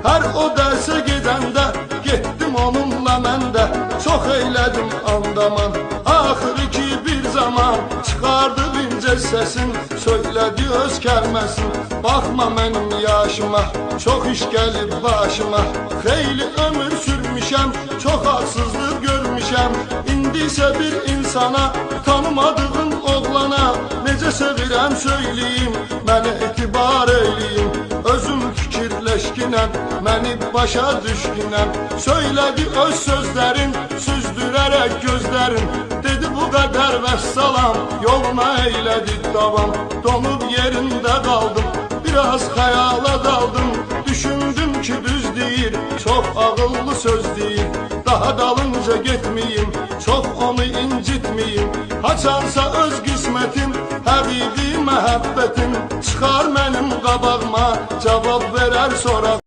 Hər o dərsə gedəndə getdim onunla mən də. Çox eylədim andaman, axırı ki bir zaman çıxardı incə səsin, söylədi öz kəlməsin. Baxma mənim yaşıma, çox iş gəlib başıma. Xeyli ömür sürmüşəm, çox haksızlıq görmüşəm. İndi isə bir insana, tanımadığım oğlana necə sevirəm söyləyim, mənə etibar eyləyim. Özüm fikirləşkinəm, məni başa düşkünəm. Söylədi öz sözlərin, süzdürərək gözlərin. Dedi bu qədər vəssalam, yoluna eylədi davam. Donub yerində qaldım, biraz xəyala daldım. Düşündüm ki düz deyir, çox ağıllı söz deyir. Daha dalınca getməyim, çox onu incitməyim. Haçansa öz qismətim, həqiqi məhəbbətim çıxar mənim qabağıma, cavab verər sonra.